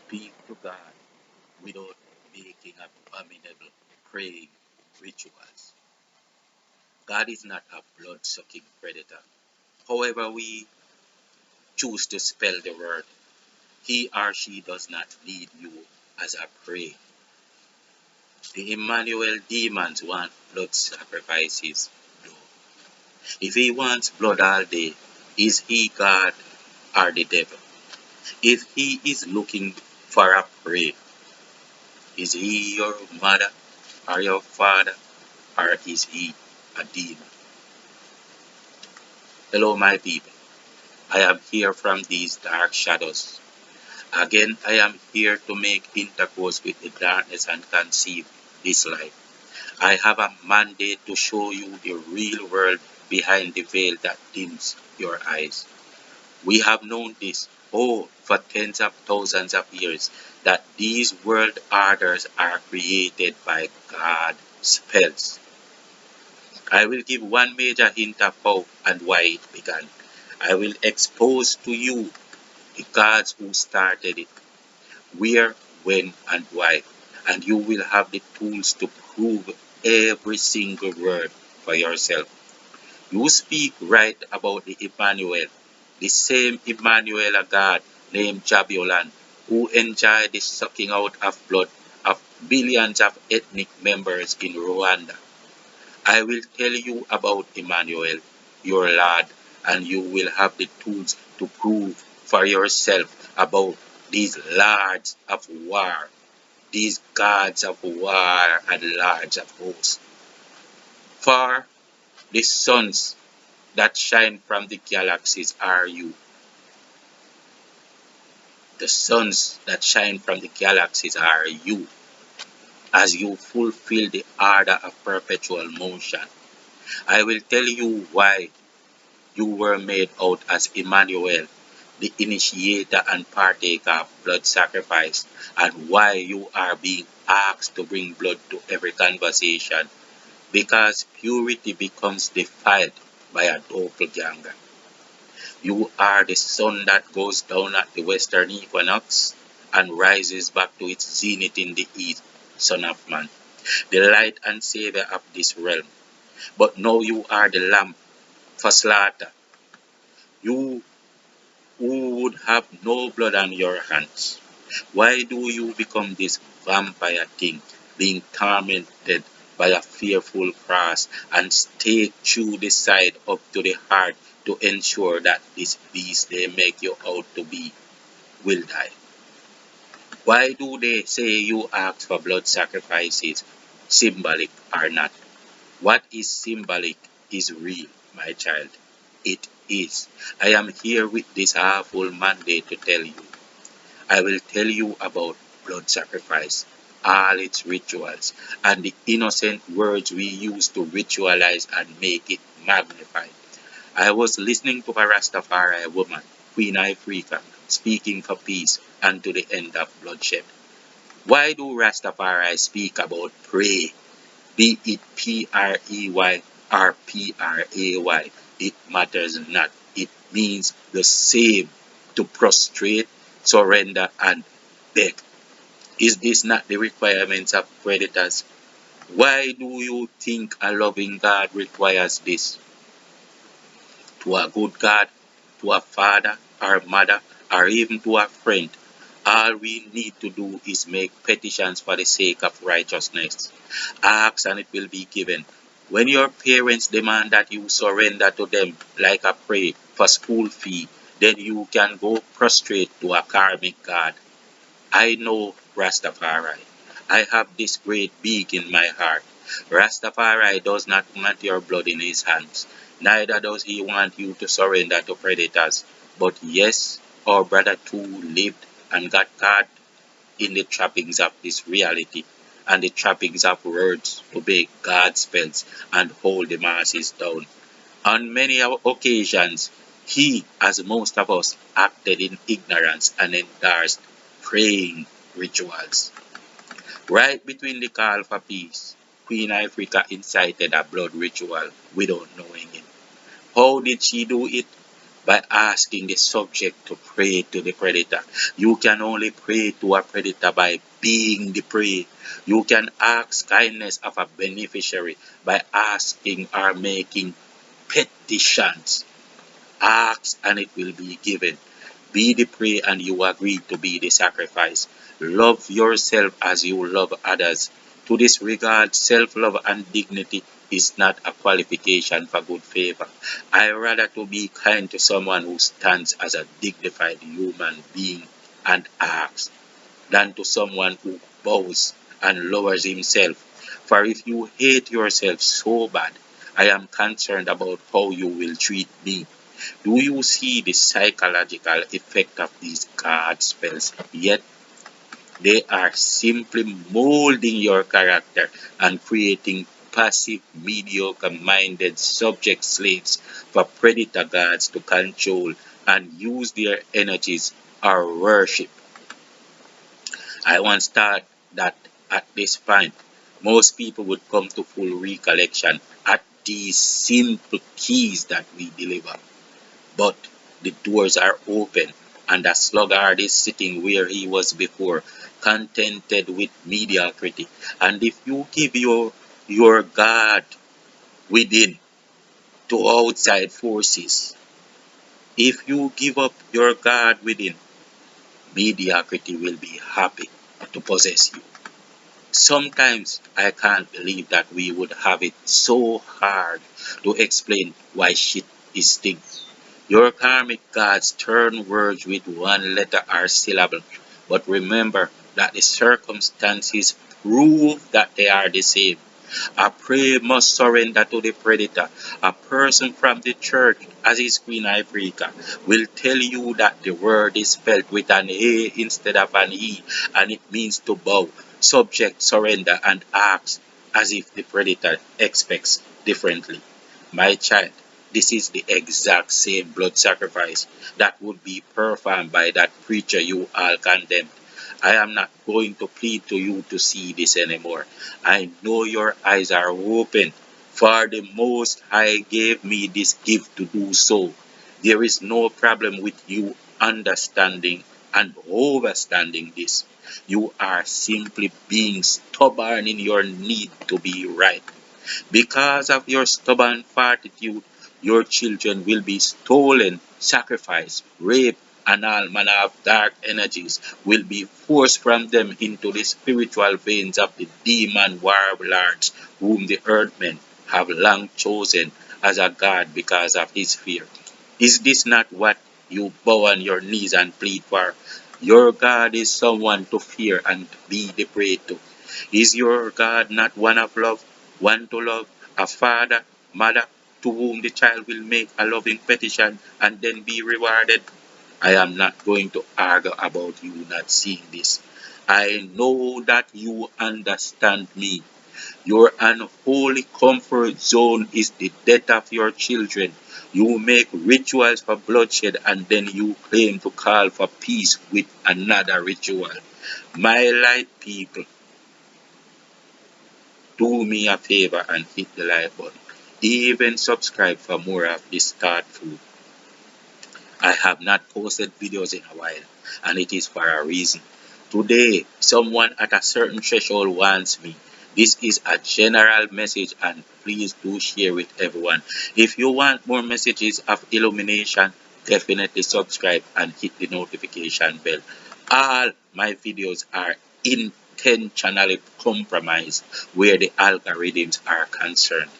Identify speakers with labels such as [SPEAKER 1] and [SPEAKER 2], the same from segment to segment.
[SPEAKER 1] speak to God without making abominable praying rituals. God is not a blood sucking predator. However, we choose to spell the word, he or she does not need you as a prey. The Emmanuel demons want blood sacrifices, though. If he wants blood all day, is he God or the devil? If he is looking for a prey, is he your mother or your father, or is he a demon? Hello, my people. I am here from these dark shadows. Again, I am here to make intercourse with the darkness and conceive this light. I have a mandate to show you the real world behind the veil that dims your eyes. We have known this, oh, for tens of thousands of years, that these world orders are created by God's spells. I will give one major hint of how and why it began. I will expose to you the gods who started it, where, when, and why, and you will have the tools to prove every single word for yourself. You speak right about the Emmanuel, the same Emmanuel, a God named Jabulan, who enjoyed the sucking out of blood of billions of ethnic members in Rwanda. I will tell you about Emmanuel, your Lord, and you will have the tools to prove for yourself about these lords of war, these gods of war and lords of hosts. For the suns that shine from the galaxies are you. The suns that shine from the galaxies are you, as you fulfill the order of perpetual motion. I will tell you why you were made out as Emmanuel, the initiator and partaker of blood sacrifice, and why you are being asked to bring blood to every conversation, because purity becomes defiled by a doppelganger. You are the sun that goes down at the western equinox and rises back to its zenith in the east, Son of Man, the light and savior of this realm. But now you are the lamb for slaughter. You who would have no blood on your hands. Why do you become this vampire thing, being tormented by a fearful cross and stake through the side up to the heart to ensure that this beast they make you out to be will die? Why do they say you ask for blood sacrifices, symbolic or not? What is symbolic is real, my child. It is. I am here with this awful mandate to tell you. I will tell you about blood sacrifice, all its rituals, and the innocent words we use to ritualize and make it magnified. I was listening to a Rastafari woman, Queen Ifrika, speaking for peace and to the end of bloodshed. Why do Rastafari speak about pray, be it Prey or Pray? It matters not. It means the same, to prostrate, surrender, and beg. Is this not the requirements of predators? Why do you think a loving God requires this? To a good God, to a father or mother, or even to a friend, all we need to do is make petitions for the sake of righteousness. Ask and it will be given. When your parents demand that you surrender to them like a prey for school fee, then you can go prostrate to a karmic God. I know Rastafari. I have this great beak in my heart. Rastafari does not want your blood in his hands. Neither does he want you to surrender to predators. But yes, our brother too lived and got caught in the trappings of this reality and the trappings of words to make God's spells and hold the masses down. On many occasions, he, as most of us, acted in ignorance and endorsed praying rituals. Right between the call for peace, Queen Ifrika incited a blood ritual without knowing it. How did she do it? by asking the subject to pray to the predator. You can only pray to a predator by being the prey. You can ask kindness of a beneficiary by asking or making petitions. Ask and it will be given. Be the prey and you agree to be the sacrifice. Love yourself as you love others. To this regard, self-love and dignity is not a qualification for good favor. I rather to be kind to someone who stands as a dignified human being and acts than to someone who bows and lowers himself. For if you hate yourself so bad, I am concerned about how you will treat me. Do you see the psychological effect of these card spells? Yet they are simply molding your character and creating passive, mediocre minded subject slaves for predator gods to control and use their energies or worship. I once thought that at this point, most people would come to full recollection at these simple keys that we deliver. But the doors are open, and the sluggard is sitting where he was before, contented with mediocrity. And if you give your God within to outside forces, if you give up your God within, mediocrity will be happy to possess you. Sometimes I can't believe that we would have it so hard to explain why shit is thing. Your karmic gods turn words with one letter or syllable, but remember that the circumstances prove that they are the same. A prey must surrender to the predator. A person from the church, as is Queen Ifrica, will tell you that the word is spelled with an A instead of an E, and it means to bow, subject, surrender, and ask as if the predator expects differently. My child, this is the exact same blood sacrifice that would be performed by that preacher you all condemned. I am not going to plead to you to see this anymore. I know your eyes are open, for the Most High gave me this gift to do so. There is no problem with you understanding and overstanding this. You are simply being stubborn in your need to be right. Because of your stubborn fortitude, your children will be stolen, sacrificed, raped, and all manner of dark energies will be forced from them into the spiritual veins of the demon warlords whom the earthmen have long chosen as a god because of his fear. Is this not what you bow on your knees and plead for? Your God is someone to fear and be the prey to. Is your God not one of love, one to love, a father, mother, to whom the child will make a loving petition and then be rewarded? I am not going to argue about you not seeing this. I know that you understand me. Your unholy comfort zone is the death of your children. You make rituals for bloodshed and then you claim to call for peace with another ritual. My light people, do me a favor and hit the like button. Even subscribe for more of this thoughtful. I have not posted videos in a while, and it is for a reason. Today, someone at a certain threshold wants me. This is a general message, and please do share with everyone. If you want more messages of illumination, definitely subscribe and hit the notification bell. All my videos are intentionally compromised where the algorithms are concerned.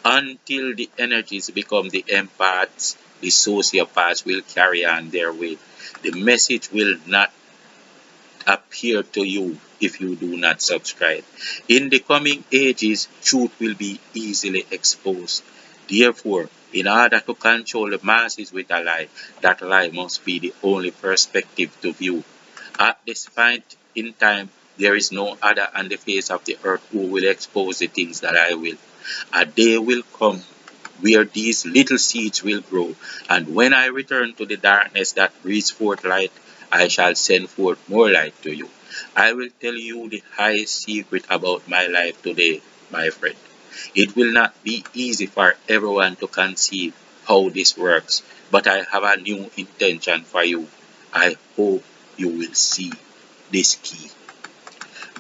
[SPEAKER 1] Until the energies become the empaths, the sociopaths will carry on their way. The message will not appear to you if you do not subscribe. In the coming ages, truth will be easily exposed. Therefore, in order to control the masses with a lie, that lie must be the only perspective to view. At this point in time, there is no other on the face of the earth who will expose the things that I will. A day will come where these little seeds will grow, and when I return to the darkness that breathes forth light, I shall send forth more light to you. I will tell you the highest secret about my life today, my friend. It will not be easy for everyone to conceive, how this works, but I have a new intention for you. I hope you will see this key.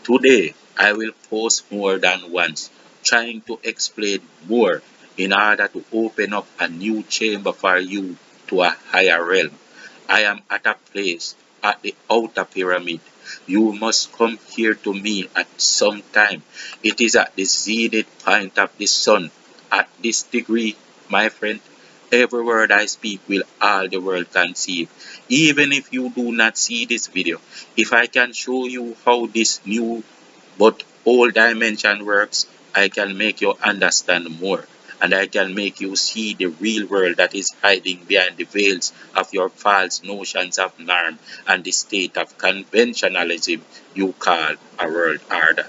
[SPEAKER 1] Today, I will post more than once, trying to explain more in order to open up a new chamber for you to a higher realm. I am at a place at the outer pyramid. You must come here to me at some time. It is at the zenith point of the sun. At this degree, my friend, every word I speak will all the world conceive. Even if you do not see this video, if I can show you how this new but old dimension works, I can make you understand more. And I can make you see the real world that is hiding behind the veils of your false notions of norm and the state of conventionalism you call a world order.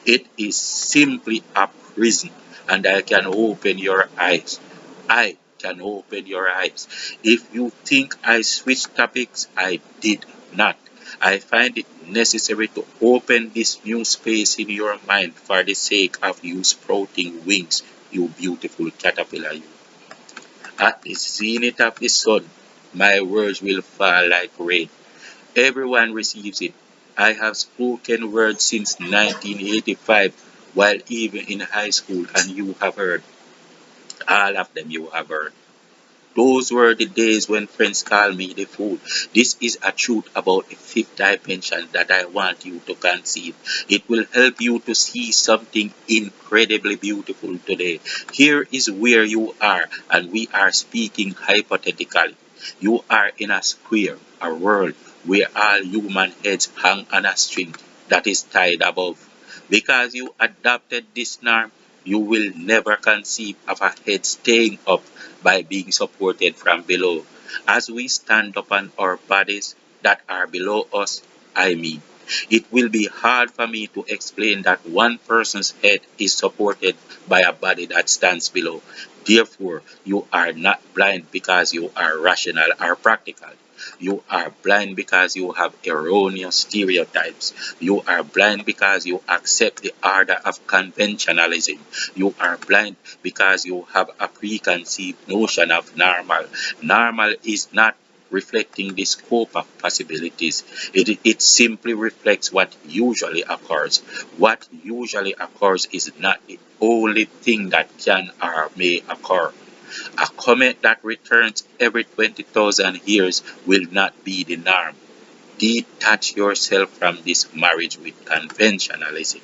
[SPEAKER 1] It is simply a prison, and I can open your eyes. I can open your eyes. If you think I switched topics, I did not. I find it necessary to open this new space in your mind for the sake of you sprouting wings, you beautiful caterpillar. You. At the zenith of the sun, my words will fall like rain. Everyone receives it. I have spoken words since 1985 while even in high school, and you have heard. All of them you have heard. Those were the days when friends called me the fool. This is a truth about the fifth dimension that I want you to conceive. It will help you to see something incredibly beautiful today. Here is where you are, and we are speaking hypothetically. You are in a square, a world where all human heads hang on a string that is tied above. Because you adopted this norm, you will never conceive of a head staying up by being supported from below. As we stand upon our bodies that are below us, I mean, it will be hard for me to explain that one person's head is supported by a body that stands below. Therefore, you are not blind because you are rational or practical. You are blind because you have erroneous stereotypes. You are blind because you accept the order of conventionalism. You are blind because you have a preconceived notion of normal. Normal is not reflecting the scope of possibilities. It simply reflects what usually occurs. What usually occurs is not the only thing that can or may occur. A comet that returns every 20,000 years will not be the norm. Detach yourself from this marriage with conventionalism.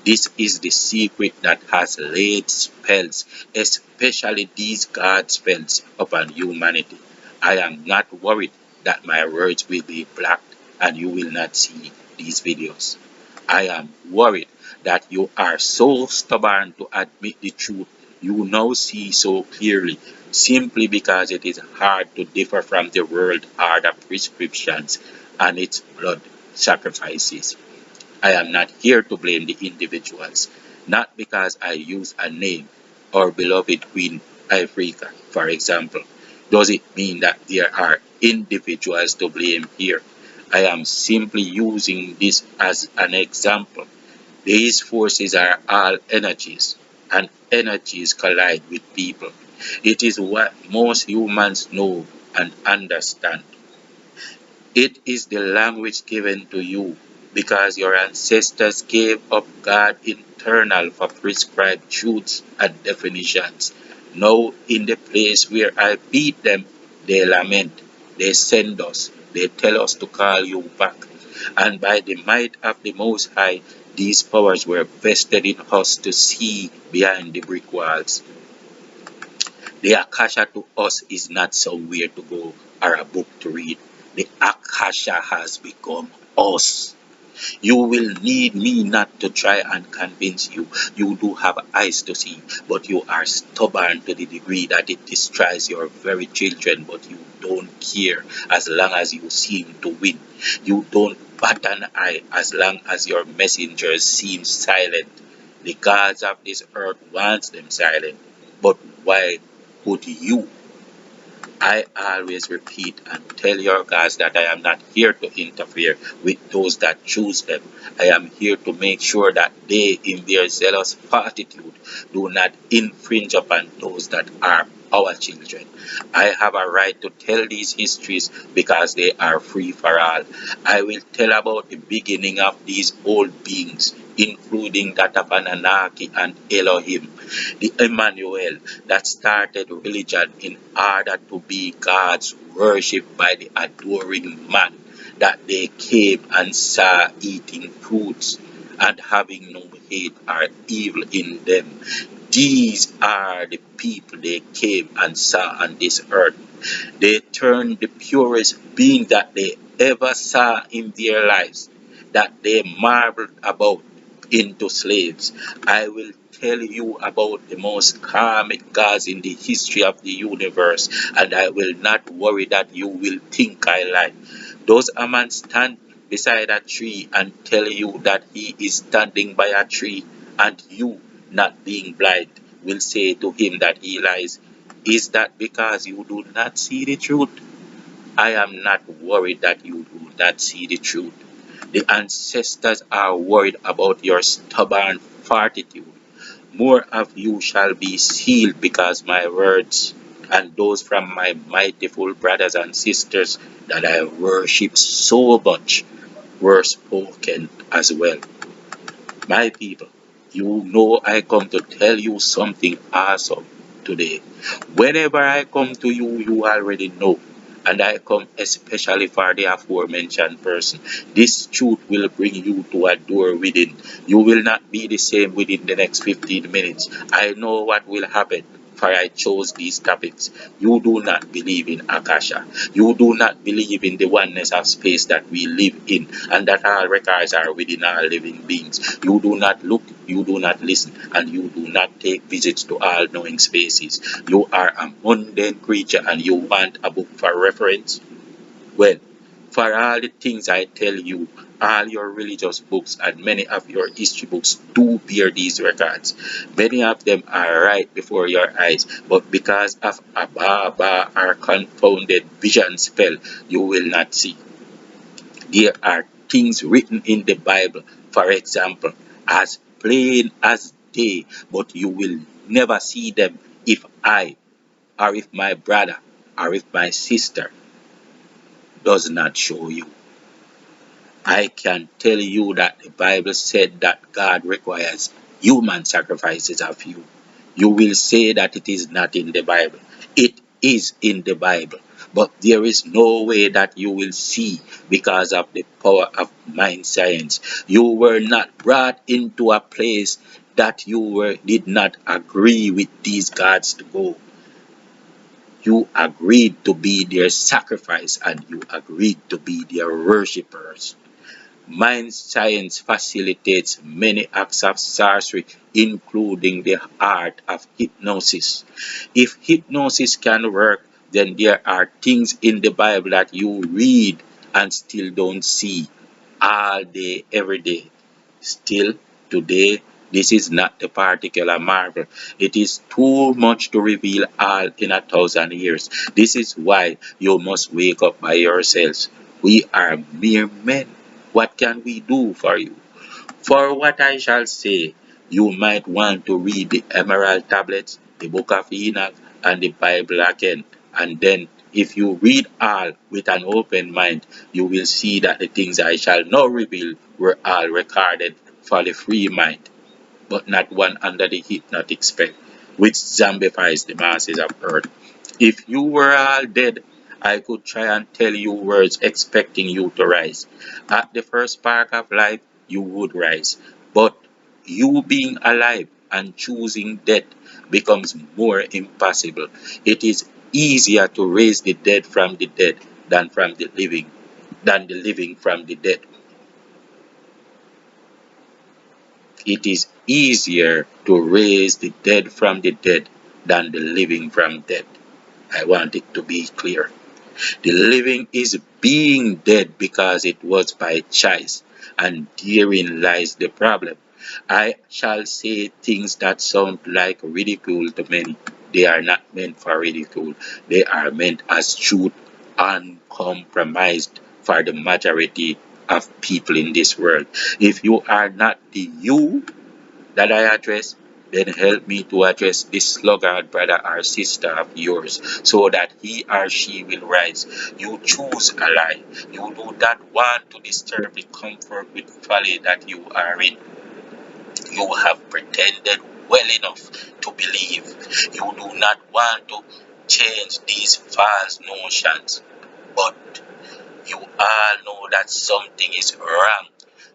[SPEAKER 1] This is the secret that has laid spells, especially these God spells, upon humanity. I am not worried that my words will be blocked and you will not see these videos. I am worried that you are so stubborn to admit the truth you now see so clearly simply because it is hard to differ from the world order prescriptions and its blood sacrifices. I am not here to blame the individuals, not because I use a name or beloved Queen Africa, for example. Does it mean that there are individuals to blame here? I am simply using this as an example. These forces are all energies, and energies collide with people. It is what most humans know and understand. It is the language given to you because your ancestors gave up God internal for prescribed truths and definitions. Now, in the place where I beat them, they lament, they send us, they tell us to call you back. And by the might of the Most High, these powers were vested in us to see behind the brick walls. The Akasha to us is not somewhere to go or a book to read. The Akasha has become us. You will need me not to try and convince you. You do have eyes to see, but you are stubborn to the degree that it destroys your very children, but you don't care as long as you seem to win. You don't bat an eye as long as your messengers seem silent. The gods of this earth wants them silent, but why would you? I always repeat and tell your gods that I am not here to interfere with those that choose them. I am here to make sure that they, in their zealous fortitude, do not infringe upon those that are our children. I have a right to tell these histories because they are free for all. I will tell about the beginning of these old beings, including that of Anunnaki and Elohim, the Emmanuel that started religion in order to be God's worshipped by the adoring man that they came and saw eating fruits and having no hate or evil in them. These are the people they came and saw on this earth. They turned the purest being that they ever saw in their lives, that they marveled about, into slaves. I will tell you about the most karmic gods in the history of the universe, and I will not worry that you will think I lie. Does a man stand beside a tree and tell you that he is standing by a tree, and you, not being blind, will say to him that he lies? Is that because you do not see the truth? I am not worried that you do not see the truth. The ancestors are worried about your stubborn fortitude. More of you shall be sealed because my words and those from my mightyful brothers and sisters that I worship so much were spoken as well. My people, you know I come to tell you something awesome today. Whenever I come to you, you already know. And I come especially for the aforementioned person. This truth will bring you to a door within. You will not be the same within the next 15 minutes. I know what will happen, for I chose these topics. You do not believe in Akasha. You do not believe in the oneness of space that we live in and that all records are within all living beings. You do not look, you do not listen, and you do not take visits to all knowing spaces. You are a mundane creature and you want a book for reference? Well, for all the things I tell you, all your religious books and many of your history books do bear these records. Many of them are right before your eyes, but because of a baba or confounded vision spell, you will not see. There are things written in the Bible, for example, as plain as day, but you will never see them if I, or if my brother, or if my sister does not show you. I can tell you that the Bible said that God requires human sacrifices of you. You will say that it is not in the Bible. It is in the Bible. But there is no way that you will see because of the power of mind science. You were not brought into a place that did not agree with these gods to go. You agreed to be their sacrifice and you agreed to be their worshippers. Mind science facilitates many acts of sorcery, including the art of hypnosis. If hypnosis can work, then there are things in the Bible that you read and still don't see all day, every day. Still, today, this is not the particular marvel. It is too much to reveal all in 1,000 years. This is why you must wake up by yourselves. We are mere men. What can we do for you? For what I shall say, you might want to read the Emerald Tablets, the Book of Enoch, and the Bible again. And then, if you read all with an open mind, you will see that the things I shall now reveal were all recorded for the free mind, but not one under the hypnotic spell, which zombifies the masses of earth. If you were all dead, I could try and tell you words expecting you to rise. At the first spark of life, you would rise. But you being alive and choosing death becomes more impossible. It is easier to raise the dead from the dead than the living from the dead. It is easier to raise the dead from the dead than the living from dead. I want it to be clear. The living is being dead because it was by choice, and therein lies the problem. I shall say things that sound like ridicule to many. They are not meant for ridicule. They are meant as truth, uncompromised for the majority of people in this world. If you are not the you that I address, Then help me to address this sluggard brother or sister of yours so that he or she will rise. You choose a lie. You do not want to disturb the comfort with folly that you are in. You have pretended well enough to believe. You do not want to change these false notions. But you all know that something is wrong.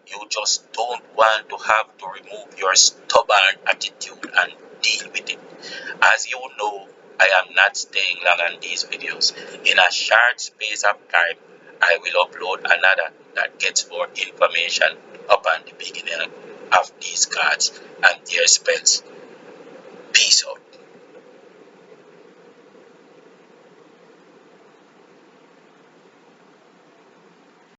[SPEAKER 1] You just don't want to have to remove your stubborn attitude and deal with it. As you know, I am not staying long on these videos. In a short space of time, I will upload another that gets more information upon the beginning of these cards and their spells. Peace out.